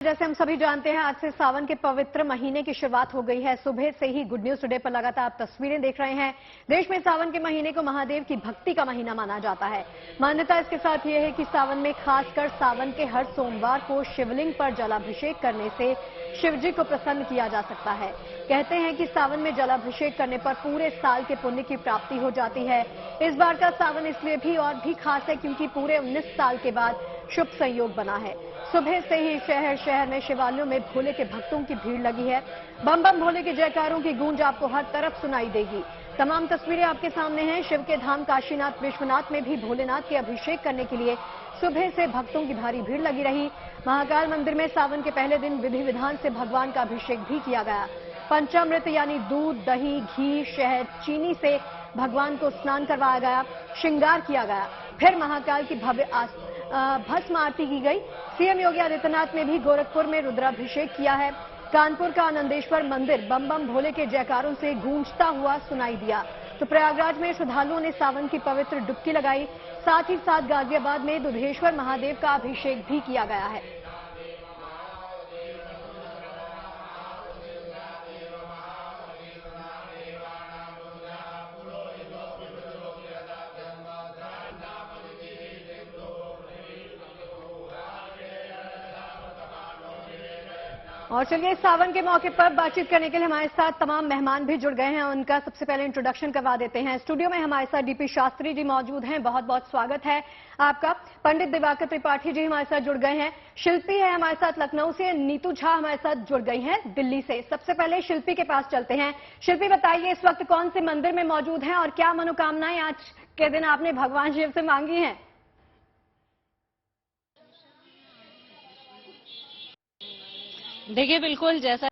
जैसे हम सभी जानते हैं, आज से सावन के पवित्र महीने की शुरुआत हो गई है। सुबह से ही गुड न्यूज टुडे पर लगातार आप तस्वीरें देख रहे हैं। देश में सावन के महीने को महादेव की भक्ति का महीना माना जाता है। मान्यता इसके साथ यह है कि सावन में खासकर सावन के हर सोमवार को शिवलिंग पर जलाभिषेक करने से शिवजी को प्रसन्न किया जा सकता है। कहते हैं कि सावन में जलाभिषेक करने पर पूरे साल के पुण्य की प्राप्ति हो जाती है। इस बार का सावन इसलिए भी और भी खास है क्योंकि पूरे 19 साल के बाद शुभ संयोग बना है। सुबह से ही शहर शहर में शिवालयों में भोले के भक्तों की भीड़ लगी है। बम बम भोले के जयकारों की गूंज आपको हर तरफ सुनाई देगी। तमाम तस्वीरें आपके सामने हैं। शिव के धाम काशीनाथ विश्वनाथ में भी भोलेनाथ के अभिषेक करने के लिए सुबह से भक्तों की भारी भीड़ लगी रही। महाकाल मंदिर में सावन के पहले दिन विधि विधान से भगवान का अभिषेक भी किया गया। पंचामृत यानी दूध, दही, घी, शहद, चीनी से भगवान को स्नान करवाया गया, श्रृंगार किया गया। फिर महाकाल की भव्य भस्म आरती की गई। सीएम योगी आदित्यनाथ ने भी गोरखपुर में रुद्राभिषेक किया है। कानपुर का आनंदेश्वर मंदिर बम बम भोले के जयकारों से गूंजता हुआ सुनाई दिया। तो प्रयागराज में श्रद्धालुओं ने सावन की पवित्र डुबकी लगाई। साथ ही साथ गाजियाबाद में दुधेश्वर महादेव का अभिषेक भी किया गया है। और चलिए, सावन के मौके पर बातचीत करने के लिए हमारे साथ तमाम मेहमान भी जुड़ गए हैं। उनका सबसे पहले इंट्रोडक्शन करवा देते हैं। स्टूडियो में हमारे साथ डीपी शास्त्री जी मौजूद हैं, बहुत बहुत स्वागत है आपका। पंडित दिवाकर त्रिपाठी जी हमारे साथ जुड़ गए हैं। शिल्पी है हमारे साथ लखनऊ से, नीतू झा हमारे साथ जुड़ गई हैं दिल्ली से। सबसे पहले शिल्पी के पास चलते हैं। शिल्पी, बताइए इस वक्त कौन से मंदिर में मौजूद हैं और क्या मनोकामनाएं आज के दिन आपने भगवान शिव से मांगी हैं? देखिए, बिल्कुल जैसा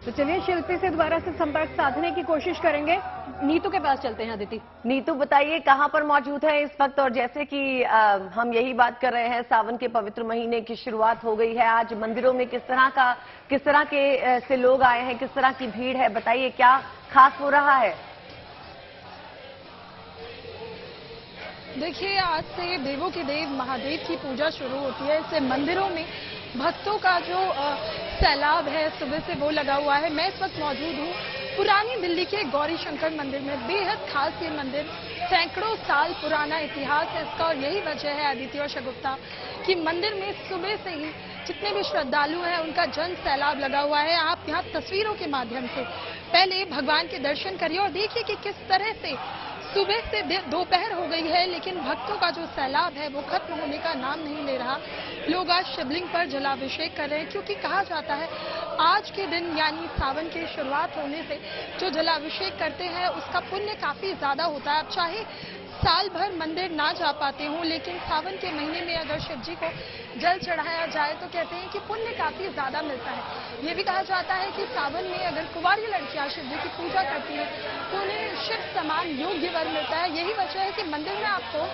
तो चलिए शिल्पी से दोबारा से संपर्क साधने की कोशिश करेंगे। नीतू के पास चलते हैं। अदिति, नीतू बताइए कहां पर मौजूद है इस वक्त। और जैसे कि हम यही बात कर रहे हैं, सावन के पवित्र महीने की शुरुआत हो गई है। आज मंदिरों में किस तरह के से लोग आए हैं, किस तरह की भीड़ है, बताइए क्या खास हो रहा है? देखिए, आज से देवों के देव महादेव की पूजा शुरू होती है। इससे मंदिरों में भक्तों का जो सैलाब है सुबह से वो लगा हुआ है। मैं इस वक्त मौजूद हूँ पुरानी दिल्ली के गौरी शंकर मंदिर में। बेहद खास ये मंदिर, सैकड़ों साल पुराना इतिहास है इसका। और यही वजह है आदित्य और शगुफ्ता कि मंदिर में सुबह से ही जितने भी श्रद्धालु हैं उनका जन सैलाब लगा हुआ है। आप यहाँ तस्वीरों के माध्यम से पहले भगवान के दर्शन करिए और देखिए कि किस तरह से सुबह से दोपहर हो गई है लेकिन भक्तों का जो सैलाब है वो खत्म होने का नाम नहीं ले रहा। लोग आज शिवलिंग पर जलाभिषेक कर रहे हैं क्योंकि कहा जाता है आज के दिन यानी सावन की शुरुआत होने से जो जलाभिषेक करते हैं उसका पुण्य काफी ज्यादा होता है। अब चाहे साल भर मंदिर ना जा पाते हों लेकिन सावन के महीने में अगर शिव जी को जल चढ़ाया जाए तो कहते हैं कि पुण्य काफी ज्यादा मिलता है। ये भी कहा जाता है कि सावन में अगर कुंवारी लड़कियां शिव जी की पूजा करती हैं तो उन्हें शिव समान योग्य वर मिलता है। यही वजह है कि मंदिर में आपको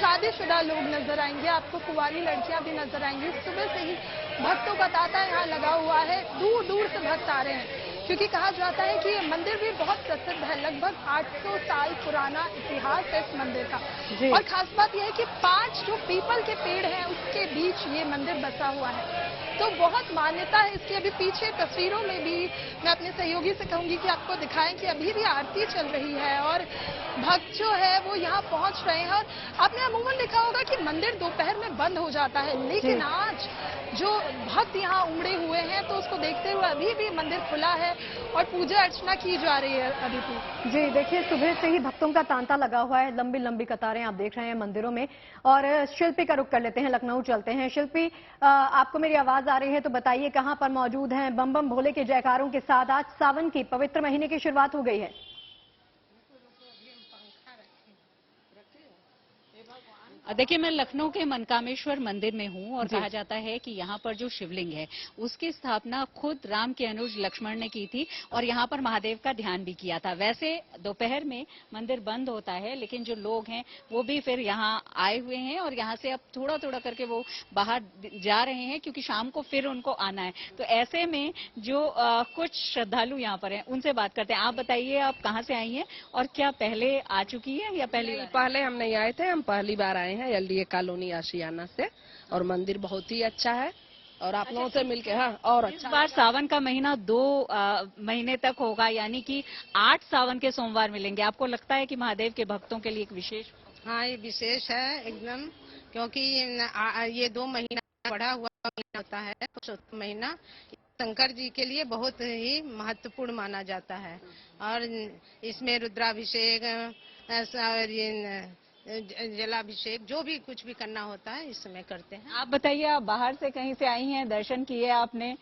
शादीशुदा लोग नजर आएंगे, आपको कुंवारी लड़कियां भी नजर आएंगी। सुबह से ही भक्तों का तांता यहाँ लगा हुआ है। दूर दूर से भक्त आ रहे हैं क्योंकि कहा जाता है कि ये मंदिर भी बहुत प्रसिद्ध है। लगभग 800 साल पुराना इतिहास है इस मंदिर का। और खास बात यह है कि 5 जो पीपल के पेड़ हैं उसके बीच ये मंदिर बसा हुआ है, तो बहुत मान्यता है इसकी। अभी पीछे तस्वीरों में भी मैं अपने सहयोगी से कहूंगी कि आपको दिखाएं कि अभी भी आरती चल रही है और भक्त जो है वो यहाँ पहुंच रहे हैं। और आपने अमूमन देखा होगा कि मंदिर दोपहर में बंद हो जाता है लेकिन आज जो भक्त यहाँ उमड़े हुए हैं तो उसको देखते हुए अभी भी मंदिर खुला है और पूजा अर्चना की जा रही है। अदिति जी, देखिए सुबह से ही भक्तों का तांता लगा हुआ है, लंबी लंबी कतारें आप देख रहे हैं मंदिरों में। और शिल्पी का रुख कर लेते हैं, लखनऊ चलते हैं। शिल्पी, आपको मेरी आवाज आ रही है तो बताइए कहां पर मौजूद हैं? बम बम भोले के जयकारों के साथ आज सावन की पवित्र महीने की शुरुआत हो गई है। देखिए, मैं लखनऊ के मनकामेश्वर मंदिर में हूँ और कहा जाता है कि यहाँ पर जो शिवलिंग है उसकी स्थापना खुद राम के अनुज लक्ष्मण ने की थी और यहाँ पर महादेव का ध्यान भी किया था। वैसे दोपहर में मंदिर बंद होता है लेकिन जो लोग हैं वो भी फिर यहाँ आए हुए हैं और यहाँ से अब थोड़ा थोड़ा करके वो बाहर जा रहे हैं क्योंकि शाम को फिर उनको आना है। तो ऐसे में जो कुछ श्रद्धालु यहाँ पर हैं उनसे बात करते हैं। आप बताइए, आप कहाँ से आई हैं और क्या पहले आ चुकी है या पहले पहले हम नहीं आए थे, हम पहली बार आए हैं LDA कॉलोनी आशियाना से और मंदिर बहुत ही अच्छा है और आप लोगों से मिलके हाँ और इस अच्छा। बार सावन का महीना 2 महीने तक होगा, यानी कि 8 सावन के सोमवार मिलेंगे। आपको लगता है कि महादेव के भक्तों के लिए एक विशेष? हाँ, ये विशेष है एकदम, क्योंकि ये 2 महीना बढ़ा हुआ महीना होता है। पुरुषोत्तम महीना शंकर जी के लिए बहुत ही महत्वपूर्ण माना जाता है और इसमें रुद्राभिषेक और जलाभिषेक जो भी कुछ भी करना होता है इस समय करते हैं। आप बताइए, आप बाहर से कहीं से आई हैं, दर्शन किए आपने?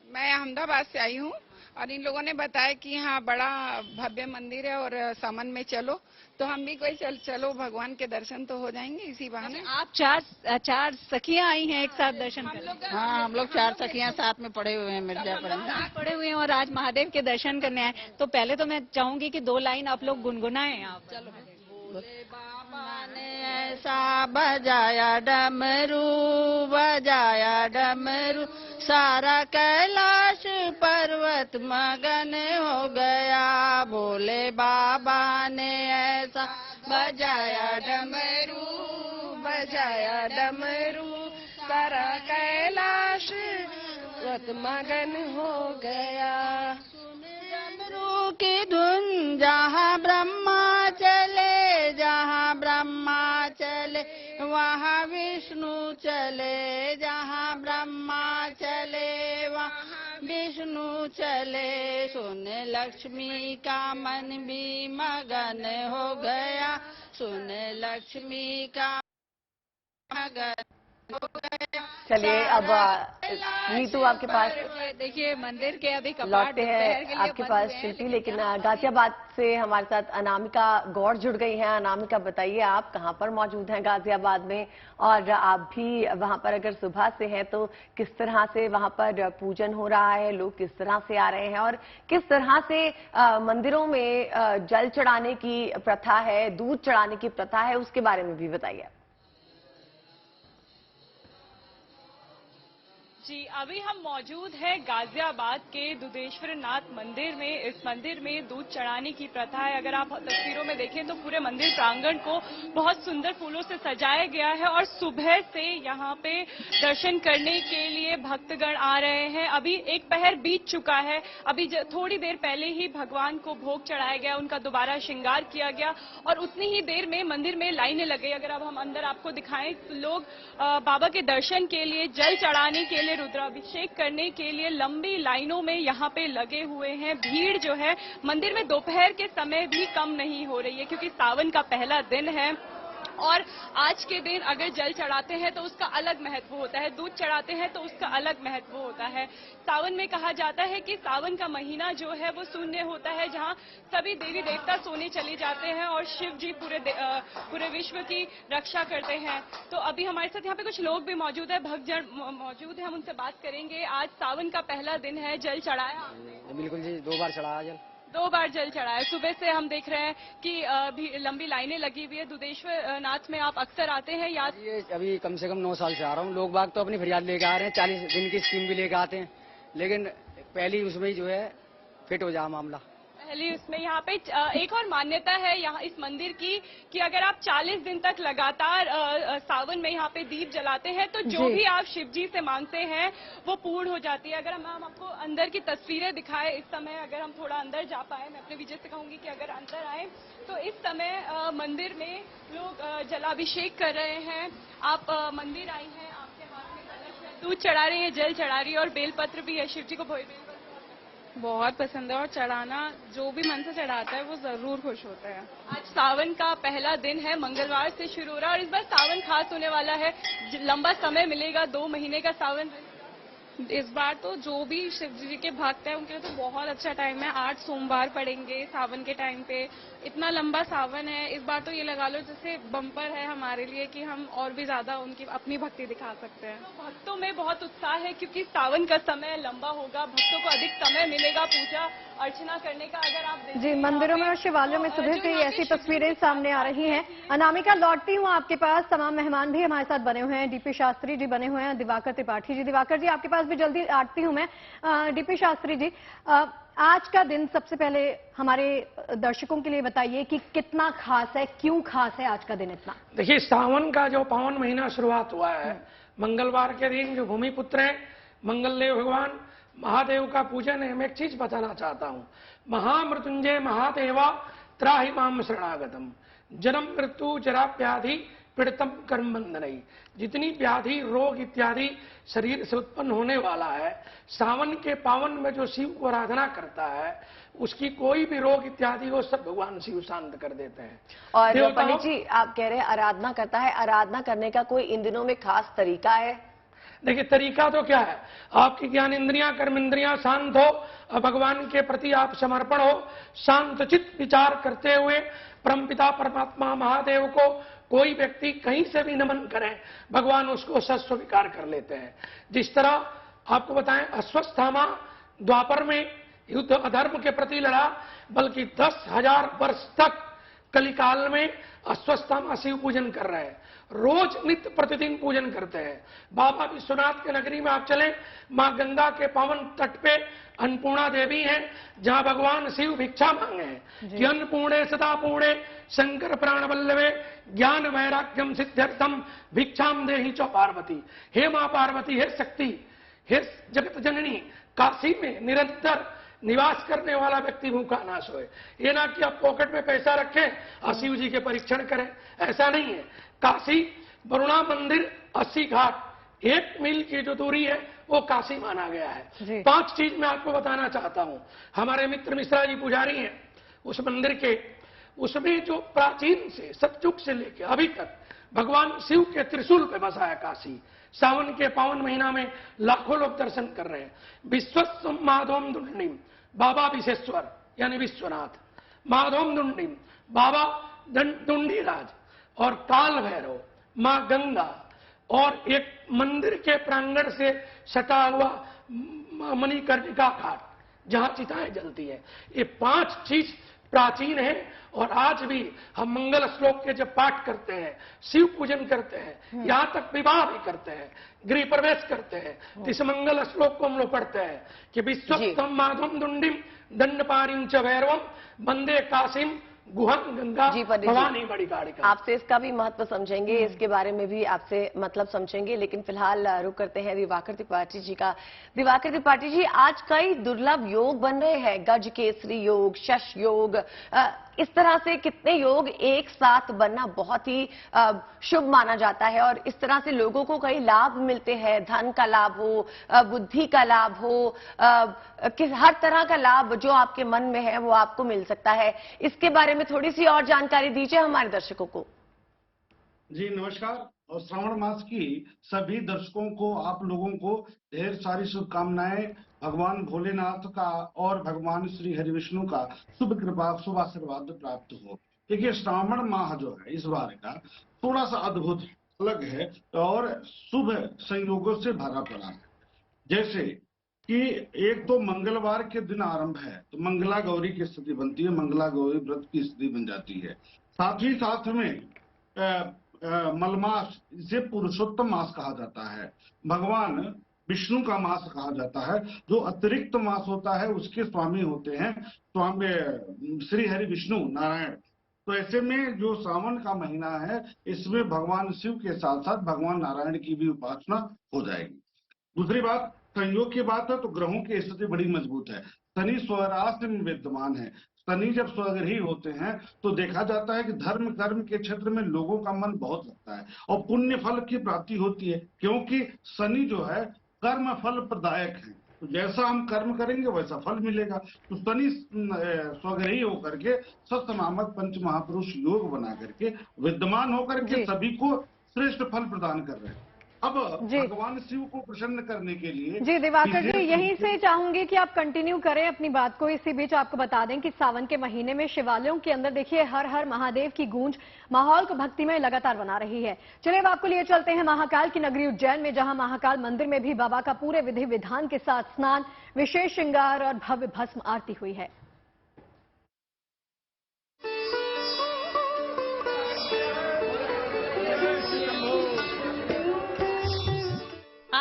मैं अहमदाबाद से आई हूँ और इन लोगों ने बताया कि यहाँ बड़ा भव्य मंदिर है और सावन में चलो, तो हम भी कोई चलो भगवान के दर्शन तो हो जाएंगे इसी बहाने। आप चार सखियां आई हैं एक साथ दर्शन करने? हाँ, हम लोग 4 सखियां साथ में पड़े हुए हैं मिर्जापुर में। साथ पड़े हुए हैं और आज महादेव के दर्शन करने आए। तो पहले तो मैं चाहूंगी कि 2 लाइन आप लोग गुनगुनाएं। आप चलो। बाबा ने ऐसा बजाया डमरू, बजाया डमरू, सारा कैलाश पर्वत मगन हो गया। भोले बाबा ने ऐसा बजाया डमरू, बजाया डमरू, सारा कैलाश पर्वत मगन हो गया। डमरू की धुन जहाँ ब्रह्मा चले, जहाँ ब्रह्मा चले वहाँ विष्णु चले, जहाँ ब्रह्मा चले वहाँ विष्णु चले। सुन लक्ष्मी का मन भी मगन हो गया, सुन लक्ष्मी का मगन हो गया। चलिए अब नीतू आपके पास देखिए, मंदिर के अभी कपाट लौटते दोपहर के हैं लिए आपके बंद पास हुए हैं, शिल्पी, लेकिन गाजियाबाद से हमारे साथ अनामिका गौड़ जुड़ गई हैं। अनामिका, बताइए आप कहां पर मौजूद हैं गाजियाबाद में, और आप भी वहां पर अगर सुबह से हैं तो किस तरह से वहां पर पूजन हो रहा है, लोग किस तरह से आ रहे हैं और किस तरह से मंदिरों में जल चढ़ाने की प्रथा है, दूध चढ़ाने की प्रथा है, उसके बारे में भी बताइए। जी, अभी हम मौजूद हैं गाजियाबाद के दुधेश्वर नाथ मंदिर में। इस मंदिर में दूध चढ़ाने की प्रथा है। अगर आप तस्वीरों में देखें तो पूरे मंदिर प्रांगण को बहुत सुंदर फूलों से सजाया गया है और सुबह से यहाँ पे दर्शन करने के लिए भक्तगण आ रहे हैं। अभी एक पहर बीत चुका है, अभी थोड़ी देर पहले ही भगवान को भोग चढ़ाया गया, उनका दोबारा श्रृंगार किया गया और उतनी ही देर में मंदिर में लाइनें लग गई। अगर अब हम अंदर आपको दिखाएं तो लोग बाबा के दर्शन के लिए, जल चढ़ाने के लिए, रुद्राभिषेक करने के लिए लंबी लाइनों में यहाँ पे लगे हुए हैं। भीड़ जो है मंदिर में दोपहर के समय भी कम नहीं हो रही है, क्योंकि सावन का पहला दिन है और आज के दिन अगर जल चढ़ाते हैं तो उसका अलग महत्व होता है, दूध चढ़ाते हैं तो उसका अलग महत्व होता है। सावन में कहा जाता है कि सावन का महीना जो है वो शून्य होता है, जहां सभी देवी देवता सोने चले जाते हैं और शिव जी पूरे विश्व की रक्षा करते हैं। तो अभी हमारे साथ यहाँ पे कुछ लोग भी मौजूद है, भक्तजन मौजूद है, हम उनसे बात करेंगे। आज सावन का पहला दिन है, जल चढ़ाया आपने? बिल्कुल जी, 2 बार चढ़ाया जल। 2 बार जल चढ़ाया। सुबह से हम देख रहे हैं कि भी लंबी लाइनें लगी हुई है। दुधेश्वर नाथ में आप अक्सर आते हैं? या ये अभी कम से कम 9 साल से आ रहा हूँ। लोग बाग तो अपनी फरियाद लेकर आ रहे हैं, 40 दिन की स्कीम भी लेकर आते हैं, लेकिन पहली उसमें ही जो है फिट हो जा मामला। पहली उसमें यहाँ पे एक और मान्यता है यहाँ इस मंदिर की कि अगर आप 40 दिन तक लगातार सावन में यहाँ पे दीप जलाते हैं तो जो भी आप शिव जी से मांगते हैं वो पूर्ण हो जाती है। अगर हम आपको अंदर की तस्वीरें दिखाएं इस समय, अगर हम थोड़ा अंदर जा पाए, मैं अपने विजय से कहूंगी कि अगर अंदर आए तो इस समय मंदिर में लोग जलाभिषेक कर रहे हैं। आप मंदिर आई हैं, आपके हाथ में कलश है, दूध चढ़ा रही है, जल चढ़ा रही है और बेलपत्र भी है। शिव जी को बहुत पसंद है और चढ़ाना, जो भी मन से चढ़ाता है वो जरूर खुश होता है। आज सावन का पहला दिन है, मंगलवार से शुरू हो रहा है और इस बार सावन खास होने वाला है, लंबा समय मिलेगा, 2 महीने का सावन। इस बार तो जो भी शिव जी के भक्त हैं उनके लिए तो बहुत अच्छा टाइम है। 8 सोमवार पड़ेंगे सावन के टाइम पे, इतना लंबा सावन है। इस बार तो ये लगा लो जैसे बम्पर है हमारे लिए कि हम और भी ज्यादा उनकी अपनी भक्ति दिखा सकते हैं। तो भक्तों में बहुत उत्साह है क्योंकि सावन का समय लंबा होगा, भक्तों को अधिक समय मिलेगा पूजा अर्चना करने का। अगर आप जी, मंदिरों में और शिवालयों में सुबह से ऐसी तस्वीरें सामने आ रही हैं। अनामिका, लौटती हूँ आपके पास। तमाम मेहमान भी हमारे साथ बने हुए हैं, डीपी शास्त्री जी बने हुए हैं, दिवाकर त्रिपाठी जी। दिवाकर जी, आपके पास भी जल्दी आती हूँ मैं। डीपी शास्त्री जी, आज का दिन सबसे पहले हमारे दर्शकों के लिए बताइए कि कितना खास है, क्यों खास है आज का दिन इतना? देखिए, सावन का जो पावन महीना शुरुआत हुआ है, मंगलवार के दिन जो भूमिपुत्र हैं मंगलदेव भगवान महादेव का पूजन है। मैं एक चीज बताना चाहता हूँ, महामृत्युंजय महादेवा त्राहि माम शरणागतम, जन्म मृत्यु जरा व्याधि पीड़ितम कर्म बंधनई। जितनी व्याधि रोग इत्यादि शरीर से उत्पन्न होने वाला है, सावन के पावन में जो शिव को आराधना करता है, उसकी कोई भी रोग इत्यादि को सब भगवान शिव शांत कर देते हैं। और पंडित जी, आप कह रहे हैं आराधना करता है, आराधना करने का कोई इन दिनों में खास तरीका है? देखिए, तरीका तो क्या है, आपकी ज्ञान इंद्रियां कर्म इंद्रियां शांत हो, भगवान के प्रति आप समर्पण हो, शांत चित्त विचार करते हुए परमपिता परमात्मा महादेव को कोई व्यक्ति कहीं से भी नमन करे, भगवान उसको स्वीकार कर लेते हैं। जिस तरह आपको बताएं, अश्वत्थामा द्वापर में युद्ध अधर्म के प्रति लड़ा, बल्कि 10,000 वर्ष तक कलिकाल में अश्वत्थामा शिव पूजन कर रहे हैं, रोज नित्य प्रतिदिन पूजन करते हैं। बाबा विश्वनाथ के नगरी में आप चलें, मां गंगा के पावन तट पे अन्नपूर्णा देवी हैं, जहां भगवान शिव भिक्षा मांगे हैं कि अन्नपूर्णे सदा पूर्णे शंकर प्राण वल्लभे ज्ञान वैराग्यम सिद्ध्यर्थम भिक्षाम देहि च पार्वती। हे मां पार्वती, हे शक्ति, हे जगत जननी, काशी में निरंतर निवास करने वाला व्यक्ति भूखा ना सोए। ये ना कि आप पॉकेट में पैसा रखें और शिव जी के परीक्षण करें, ऐसा नहीं है। काशी वरुणा मंदिर 80 घाट 1 मील की जो दूरी है वो काशी माना गया है। 5 चीज मैं आपको बताना चाहता हूं। हमारे मित्र मिश्रा जी पुजारी हैं उस मंदिर के, उसमें जो प्राचीन से सतयुग से लेकर अभी तक भगवान शिव के त्रिशूल पे बसा है काशी। सावन के पावन महीना में लाखों लोग दर्शन कर रहे हैं। विश्वस्त माधोम दुंडिम बाबा विशेश्वर यानी विश्वनाथ, माधोम दुंडिम बाबा दुंडीराज और काल भैरव, मां गंगा, और एक मंदिर के प्रांगण से सटा हुआ मणिकर्णिका घाट जहां चिताएं जलती है। ये 5 चीज प्राचीन है और आज भी हम मंगल श्लोक के जब पाठ करते हैं, शिव पूजन करते हैं, यहाँ तक विवाह भी करते हैं, गृह प्रवेश करते हैं, तो इस मंगल श्लोक को हम लोग पढ़ते हैं कि विश्वस्तम माधवम दुंडिम दंडपारिम च भैरवम वंदे काशीम गुहन गंगा भवानी बड़ी गाड़ी का। आपसे इसका भी महत्व समझेंगे, इसके बारे में भी आपसे मतलब समझेंगे, लेकिन फिलहाल रुक करते हैं दिवाकर त्रिपाठी जी का। दिवाकर त्रिपाठी जी, आज कई दुर्लभ योग बन रहे हैं, गज केसरी योग, शश योग, इस तरह से कितने योग एक साथ बनना बहुत ही शुभ माना जाता है और इस तरह से लोगों को कई लाभ मिलते हैं, धन का लाभ हो, बुद्धि का लाभ हो, हर तरह का लाभ जो आपके मन में है वो आपको मिल सकता है। इसके बारे में थोड़ी सी और जानकारी दीजिए हमारे दर्शकों को। जी नमस्कार, और श्रावण मास की सभी दर्शकों को, आप लोगों को ढेर सारी शुभकामनाएं। भगवान भोलेनाथ का और भगवान श्री हरि विष्णु का शुभ कृपा, शुभ आशीर्वाद प्राप्त हो। देखिए, श्रावण माह जो है इस बार का थोड़ा सा अद्भुत अलग है और शुभ संयोगों से भरा पड़ा है। जैसे कि एक तो मंगलवार के दिन आरंभ है तो मंगला गौरी की स्थिति बनती है, मंगला गौरी व्रत की स्थिति बन जाती है। साथ ही साथ में मलमास, इसे पुरुषोत्तम मास कहा जाता है, भगवान विष्णु का मास कहा जाता है। जो अतिरिक्त मास होता है उसके स्वामी होते हैं स्वामी श्री हरि विष्णु नारायण। तो ऐसे में जो सावन का महीना है इसमें भगवान शिव के साथ साथ भगवान नारायण की भी उपासना हो जाएगी। दूसरी बात, संयोग की बात है तो ग्रहों की स्थिति बड़ी मजबूत है। शनि स्वराष्ट्र में विद्यमान है। शनि जब स्वग्रही होते हैं तो देखा जाता है कि धर्म कर्म के क्षेत्र में लोगों का मन बहुत लगता है और पुण्य फल की प्राप्ति होती है, क्योंकि शनि जो है कर्म फल प्रदायक है। तो जैसा हम कर्म करेंगे वैसा फल मिलेगा। तो शनि स्वग्रही होकर के सप्तनामक पंच महापुरुष योग बना करके विद्यमान होकर के सभी को श्रेष्ठ फल प्रदान कर रहे हैं। अब भगवान शिव को प्रसन्न करने के लिए जी दिवाकर जी, यहीं से चाहूंगी कि आप कंटिन्यू करें अपनी बात को। इसी बीच आपको बता दें कि सावन के महीने में शिवालयों के अंदर देखिए हर हर महादेव की गूंज माहौल को भक्तिमय लगातार बना रही है। चलिए अब आपको लिए चलते हैं महाकाल की नगरी उज्जैन में, जहां महाकाल मंदिर में भी बाबा का पूरे विधि विधान के साथ स्नान, विशेष श्रृंगार और भव्य भस्म आरती हुई है।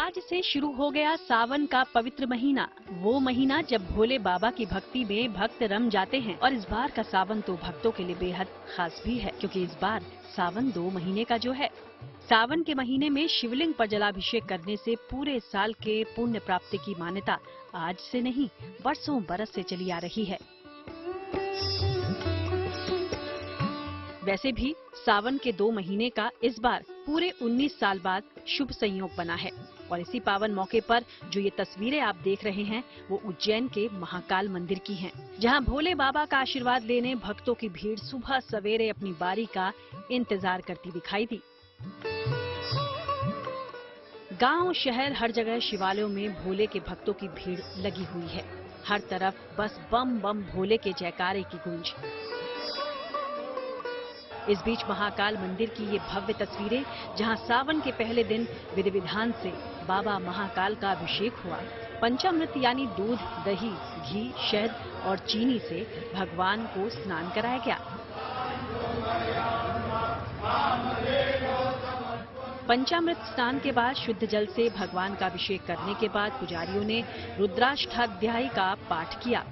आज से शुरू हो गया सावन का पवित्र महीना, वो महीना जब भोले बाबा की भक्ति में भक्त रम जाते हैं। और इस बार का सावन तो भक्तों के लिए बेहद खास भी है, क्योंकि इस बार सावन 2 महीने का जो है। सावन के महीने में शिवलिंग पर जलाभिषेक करने से पूरे साल के पुण्य प्राप्ति की मान्यता आज से नहीं, बरसों बरस से चली आ रही है। वैसे भी सावन के 2 महीने का इस बार पूरे 19 साल बाद शुभ संयोग बना है। और इसी पावन मौके पर जो ये तस्वीरें आप देख रहे हैं वो उज्जैन के महाकाल मंदिर की हैं, जहां भोले बाबा का आशीर्वाद लेने भक्तों की भीड़ सुबह सवेरे अपनी बारी का इंतजार करती दिखाई दी। गांव शहर हर जगह शिवालयों में भोले के भक्तों की भीड़ लगी हुई है। हर तरफ बस बम बम भोले के जयकारे की गूंज। इस बीच महाकाल मंदिर की ये भव्य तस्वीरें, जहां सावन के पहले दिन विधि विधान से बाबा महाकाल का अभिषेक हुआ। पंचामृत यानी दूध, दही, घी, शहद और चीनी से भगवान को स्नान कराया गया। पंचामृत स्नान के बाद शुद्ध जल से भगवान का अभिषेक करने के बाद पुजारियों ने रुद्राष्टाध्यायी का पाठ किया।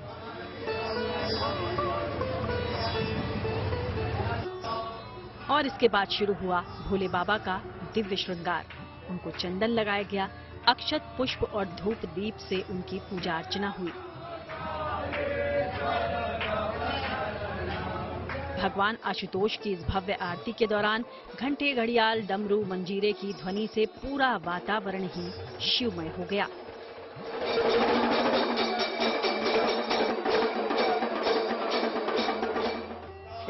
और इसके बाद शुरू हुआ भोले बाबा का दिव्य श्रृंगार। उनको चंदन लगाया गया, अक्षत, पुष्प और धूप दीप से उनकी पूजा अर्चना हुई। भगवान आशुतोष की इस भव्य आरती के दौरान घंटे, घड़ियाल, डमरू, मंजीरे की ध्वनि से पूरा वातावरण ही शिवमय हो गया।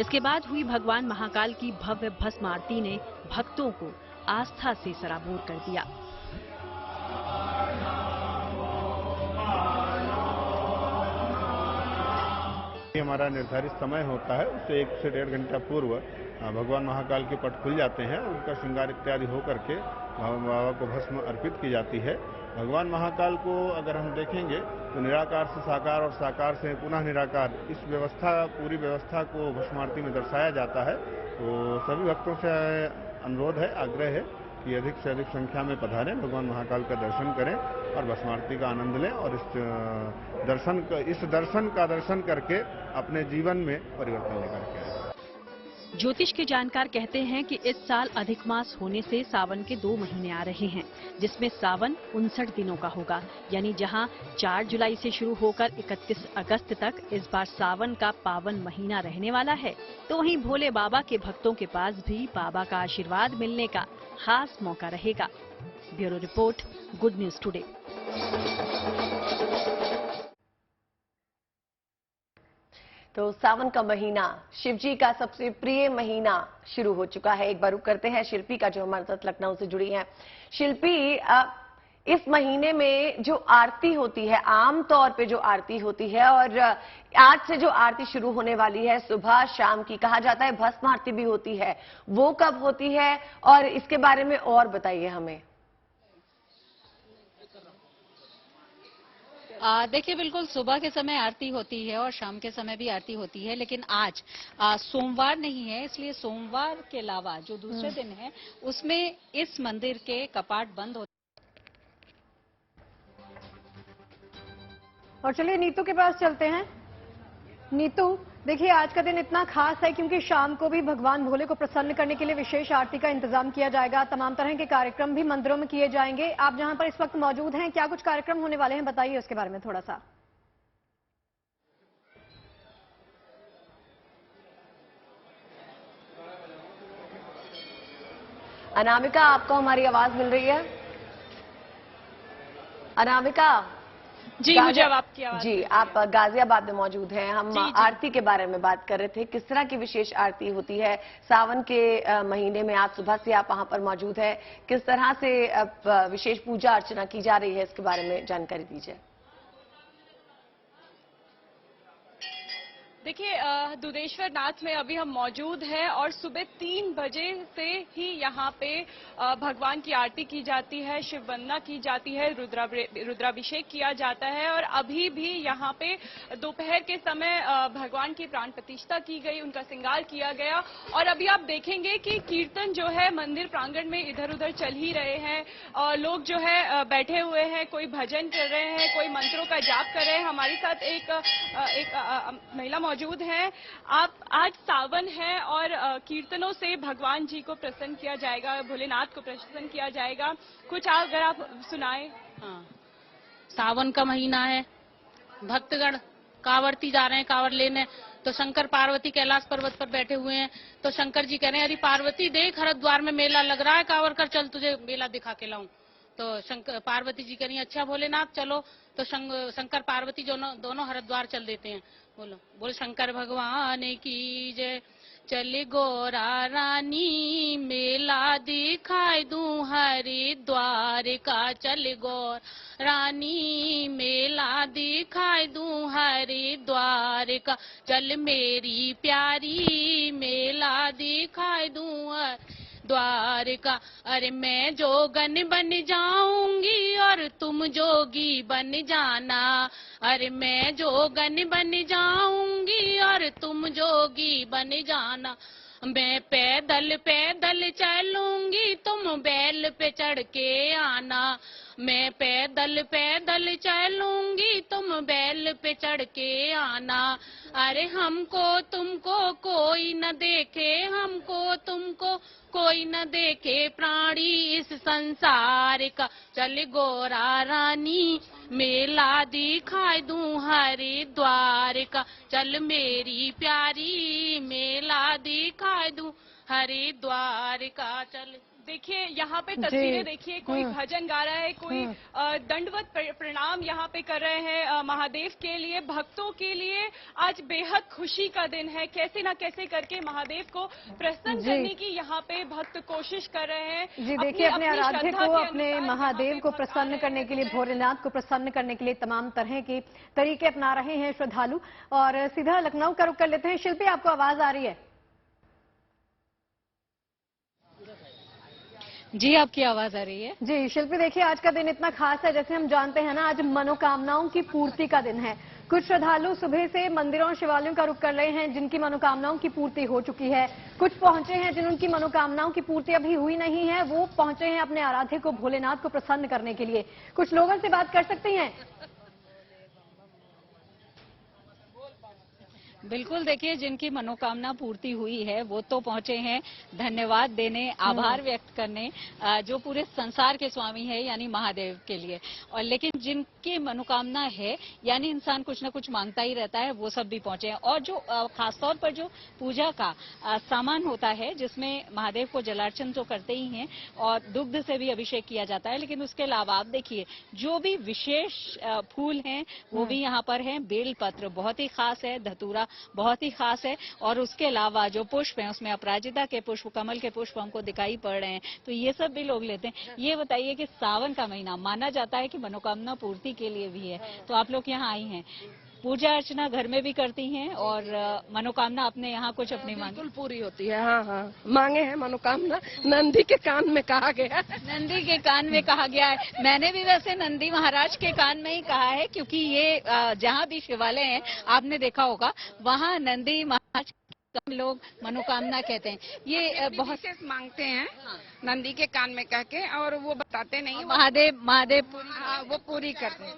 इसके बाद हुई भगवान महाकाल की भव्य भस्म आरती ने भक्तों को आस्था से सराबोर कर दिया। हमारा निर्धारित समय होता है, उससे 1 से 1.5 घंटा पूर्व भगवान महाकाल के पट खुल जाते हैं। उनका श्रृंगार इत्यादि हो करके बाबा को भस्म अर्पित की जाती है। भगवान महाकाल को अगर हम देखेंगे तो निराकार से साकार और साकार से पुनः निराकार, इस व्यवस्था, पूरी व्यवस्था को भस्म आरती में दर्शाया जाता है। तो सभी भक्तों से अनुरोध है, आग्रह है कि अधिक से अधिक संख्या में पधारें, भगवान महाकाल का दर्शन करें और भस्म आरती का आनंद लें और इस दर्शन का दर्शन करके अपने जीवन में परिवर्तन लेकर के आए। ज्योतिष के जानकार कहते हैं कि इस साल अधिक मास होने से सावन के 2 महीने आ रहे हैं, जिसमें सावन 59 दिनों का होगा। यानी जहां 4 जुलाई से शुरू होकर 31 अगस्त तक इस बार सावन का पावन महीना रहने वाला है, तो वहीं भोले बाबा के भक्तों के पास भी बाबा का आशीर्वाद मिलने का खास मौका रहेगा। Bureau report, good news today. तो सावन का महीना शिव जी का सबसे प्रिय महीना शुरू हो चुका है। एक बार रुक करते हैं शिल्पी का, जो हमारे साथ लखनऊ से जुड़ी हैं। शिल्पी, इस महीने में जो आरती होती है, आम तौर पे जो आरती होती है, और आज से जो आरती शुरू होने वाली है सुबह शाम की, कहा जाता है भस्म आरती भी होती है, वो कब होती है और इसके बारे में और बताइए हमें। देखिए, बिल्कुल सुबह के समय आरती होती है और शाम के समय भी आरती होती है, लेकिन आज सोमवार नहीं है, इसलिए सोमवार के अलावा जो दूसरे दिन है उसमें इस मंदिर के कपाट बंद होते और चलिए नीतू के पास चलते हैं। नीतू, देखिए आज का दिन इतना खास है क्योंकि शाम को भी भगवान भोले को प्रसन्न करने के लिए विशेष आरती का इंतजाम किया जाएगा। तमाम तरह के कार्यक्रम भी मंदिरों में किए जाएंगे। आप जहां पर इस वक्त मौजूद हैं, क्या कुछ कार्यक्रम होने वाले हैं, बताइए उसके बारे में थोड़ा सा। अनामिका, आपको हमारी आवाज मिल रही है? अनामिका जी, मुझे अब आपकी आवाज। जी, आप गाजियाबाद में मौजूद हैं। हम आरती के बारे में बात कर रहे थे, किस तरह की विशेष आरती होती है सावन के महीने में। आज सुबह से आप वहां पर मौजूद है, किस तरह से विशेष पूजा अर्चना की जा रही है, इसके बारे में जानकारी दीजिए। देखिए, दुधेश्वर नाथ में अभी हम मौजूद हैं और सुबह 3 बजे से ही यहाँ पे भगवान की आरती की जाती है, शिव वंदना की जाती है, रुद्राभिषेक किया जाता है। और अभी भी यहाँ पे दोपहर के समय भगवान की प्राण प्रतिष्ठा की गई, उनका श्रृंगार किया गया। और अभी आप देखेंगे कि कीर्तन जो है मंदिर प्रांगण में इधर उधर चल ही रहे हैं और लोग जो है बैठे हुए हैं, कोई भजन कर रहे हैं, कोई मंत्रों का जाप कर रहे हैं। हमारे साथ एक महिला मौजूद है। आप आज सावन है और कीर्तनों से भगवान जी को प्रसन्न किया जाएगा, भोलेनाथ को प्रसन्न किया जाएगा। कुछ अगर आप सुनाएं। हाँ, सावन का महीना है, भक्तगण कांवड़ती जा रहे हैं कांवड़ लेने। तो शंकर पार्वती कैलाश पर्वत पर बैठे हुए हैं। तो शंकर जी कह रहे हैं, अरे पार्वती देख, हरिद्वार में मेला लग रहा है, कांवड़ कर चल, तुझे मेला दिखा के लाऊं। तो शंकर पार्वती जी कह रही हैं, अच्छा भोलेनाथ चलो। तो शंकर पार्वती दोनों हरिद्वार चल देते हैं। बोल शंकर भगवान की जय। चल गोरा रानी मेला दिखाई दूं हरिद्वार का, चल गोर रानी मेला दिखाई दूं हरिद्वार का, चल मेरी प्यारी मेला दिखाई दूं द्वार का। अरे मैं जोगन बन जाऊंगी और तुम जोगी बन जाना, अरे मैं जोगन बन जाऊंगी और तुम जोगी बन जाना। मैं पैदल पैदल चलूंगी, तुम बैल पे चढ़ के आना, मैं पैदल पैदल चलूंगी, तुम बैल पे चढ़ के आना। अरे हमको तुमको कोई न देखे, हमको तुमको कोई न देखे प्राणी इस संसार का, चल गोरा रानी मेला दिखाई दूं हरिद्वार का, चल मेरी प्यारी मेला दिखाई दूं हरिद्वार का। चल देखिए यहाँ पे तस्वीरें देखिए, कोई भजन गा रहा है, कोई दंडवत प्रणाम यहाँ पे कर रहे हैं महादेव के लिए, भक्तों के लिए। आज बेहद खुशी का दिन है, कैसे ना कैसे करके महादेव को प्रसन्न करने की यहाँ पे भक्त कोशिश कर रहे हैं। जी देखिए, अपने आराध्य को, अपने महादेव को प्रसन्न करने के लिए, भोलेनाथ को प्रसन्न करने के लिए तमाम तरह के तरीके अपना रहे हैं श्रद्धालु। और सीधा लखनऊ का रुख कर लेते हैं। शिल्पी, आपको आवाज आ रही है? जी, आपकी आवाज आ रही है। जी शिल्पी, देखिए आज का दिन इतना खास है, जैसे हम जानते हैं ना, आज मनोकामनाओं की पूर्ति का दिन है। कुछ श्रद्धालु सुबह से मंदिरों और शिवालयों का रुख कर रहे हैं, जिनकी मनोकामनाओं की पूर्ति हो चुकी है। कुछ पहुंचे हैं जिनकी मनोकामनाओं की पूर्ति अभी हुई नहीं है, वो पहुंचे हैं अपने आराध्य को, भोलेनाथ को प्रसन्न करने के लिए। कुछ लोगों से बात कर सकते हैं? बिल्कुल, देखिए जिनकी मनोकामना पूर्ति हुई है वो तो पहुंचे हैं धन्यवाद देने, आभार व्यक्त करने, जो पूरे संसार के स्वामी है यानी महादेव के लिए। और लेकिन जिनकी मनोकामना है यानी इंसान कुछ न कुछ मांगता ही रहता है, वो सब भी पहुंचे हैं। और जो खासतौर पर जो पूजा का सामान होता है, जिसमें महादेव को जलार्चन तो करते ही हैं और दुग्ध से भी अभिषेक किया जाता है, लेकिन उसके अलावा आप देखिए जो भी विशेष फूल हैं वो भी यहाँ पर हैं। बेलपत्र बहुत ही खास है, धतूरा बहुत ही खास है, और उसके अलावा जो पुष्प हैं उसमें अपराजिता के पुष्प, कमल के पुष्प हमको दिखाई पड़ रहे हैं, तो ये सब भी लोग लेते हैं। ये बताइए कि सावन का महीना माना जाता है कि मनोकामना पूर्ति के लिए भी है, तो आप लोग यहाँ आई हैं, पूजा अर्चना घर में भी करती हैं और मनोकामना अपने यहाँ कुछ अपनी बिल्कुल पूरी होती है। हाँ हाँ, मांगे हैं मनोकामना, नंदी के कान में कहा गया है। नंदी के कान में कहा गया है। मैंने भी वैसे नंदी महाराज के कान में ही कहा है, क्योंकि ये जहाँ भी शिवालय हैं आपने देखा होगा, वहाँ नंदी महाराज कम लोग मनोकामना कहते हैं। ये बहुत मांगते हैं नंदी के कान में कह के, और वो बताते नहीं, महादेव वो पूरी करते हैं।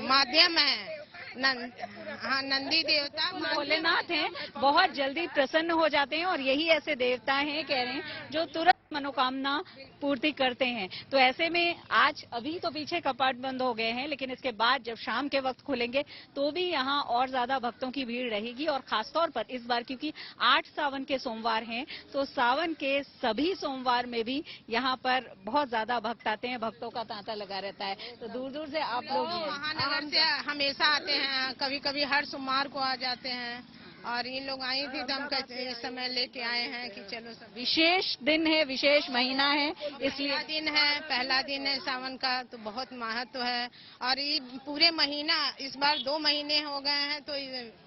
माध्यम है हाँ, नंदी देवता भोलेनाथ हैं, बहुत जल्दी प्रसन्न हो जाते हैं और यही ऐसे देवता हैं, कह रहे हैं, जो तुरंत मनोकामना पूर्ति करते हैं। तो ऐसे में आज अभी तो पीछे कपाट बंद हो गए हैं, लेकिन इसके बाद जब शाम के वक्त खुलेंगे तो भी यहाँ और ज्यादा भक्तों की भीड़ रहेगी। और खासतौर पर इस बार क्योंकि 8 सावन के सोमवार हैं, तो सावन के सभी सोमवार में भी यहाँ पर बहुत ज्यादा भक्त आते हैं, भक्तों का तांता लगा रहता है। तो दूर दूर से आप लोग महानगर से हमेशा आते हैं, कभी कभी हर सोमवार को आ जाते हैं और ये लोग आई थी तो हम इस समय लेके आए हैं कि चलो सब विशेष दिन है, विशेष महीना है, इसलिए पहला दिन है सावन का, तो बहुत महत्व है। और ये पूरे महीना इस बार 2 महीने हो गए हैं, तो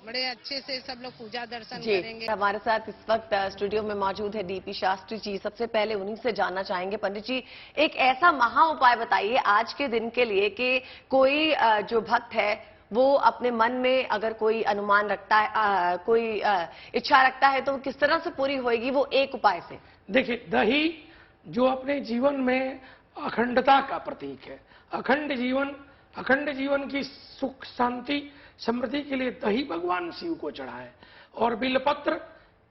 बड़े अच्छे से सब लोग पूजा दर्शन करेंगे। हमारे साथ इस वक्त स्टूडियो में मौजूद है डीपी शास्त्री जी। सबसे पहले उन्हीं से जानना चाहेंगे, पंडित जी एक ऐसा महा उपाय बताइए आज के दिन के लिए कि कोई जो भक्त है वो अपने मन में अगर कोई अनुमान रखता है, कोई इच्छा रखता है, तो किस तरह से पूरी होगी वो एक उपाय से? देखिए, दही जो अपने जीवन में अखंडता का प्रतीक है, अखंड जीवन की सुख शांति समृद्धि के लिए दही भगवान शिव को चढ़ाए। और बिलपत्र,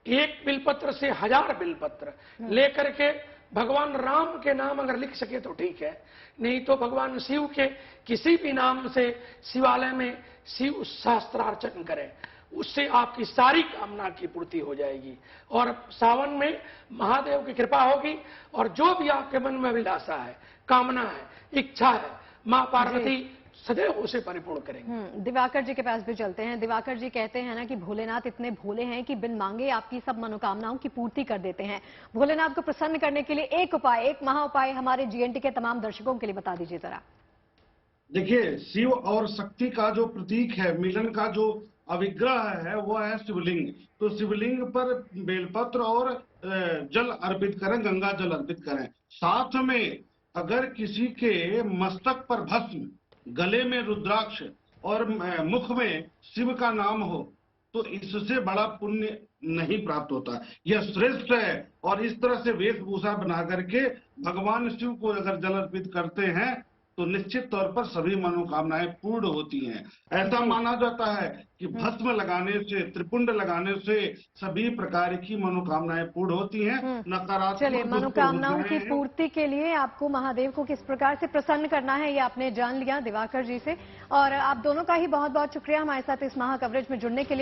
एक बिलपत्र से 1000 बिलपत्र लेकर के भगवान राम के नाम अगर लिख सके तो ठीक है, नहीं तो भगवान शिव के किसी भी नाम से शिवालय में शिव शास्त्रार्चन करें, उससे आपकी सारी कामना की पूर्ति हो जाएगी। और सावन में महादेव की कृपा होगी और जो भी आपके मन में अभिलाषा है, कामना है, इच्छा है, मां पार्वती सदैव उसे परिपूर्ण करेंगे। दिवाकर जी के पास भी चलते हैं। दिवाकर जी कहते हैं ना कि भोलेनाथ इतने भोले हैं कि बिन मांगे आपकी सब मनोकामनाओं की पूर्ति कर देते हैं। भोलेनाथ को प्रसन्न करने के लिए एक उपाय, एक महा उपाय हमारे जीएनटी के तमाम दर्शकों के लिए बता दीजिए जरा। देखिए, शिव और शक्ति का जो प्रतीक है, मिलन का जो अविग्रह है, वो है शिवलिंग। तो शिवलिंग पर बेलपत्र और जल अर्पित करें, गंगा जल अर्पित करें। साथ में अगर किसी के मस्तक पर भस्म, गले में रुद्राक्ष और मुख में शिव का नाम हो, तो इससे बड़ा पुण्य नहीं प्राप्त होता। यह श्रेष्ठ है। और इस तरह से वेशभूषा बना करके भगवान शिव को अगर जल अर्पित करते हैं तो निश्चित तौर पर सभी मनोकामनाएं पूर्ण होती हैं। ऐसा माना जाता है कि भस्म लगाने से, त्रिपुंड लगाने से सभी प्रकार की मनोकामनाएं पूर्ण होती हैं। नकारात्मक चलिए, मनोकामनाओं की पूर्ति के लिए आपको महादेव को किस प्रकार से प्रसन्न करना है ये आपने जान लिया दिवाकर जी से। और आप दोनों का ही बहुत बहुत शुक्रिया हमारे साथ इस महा कवरेज में जुड़ने के लिए।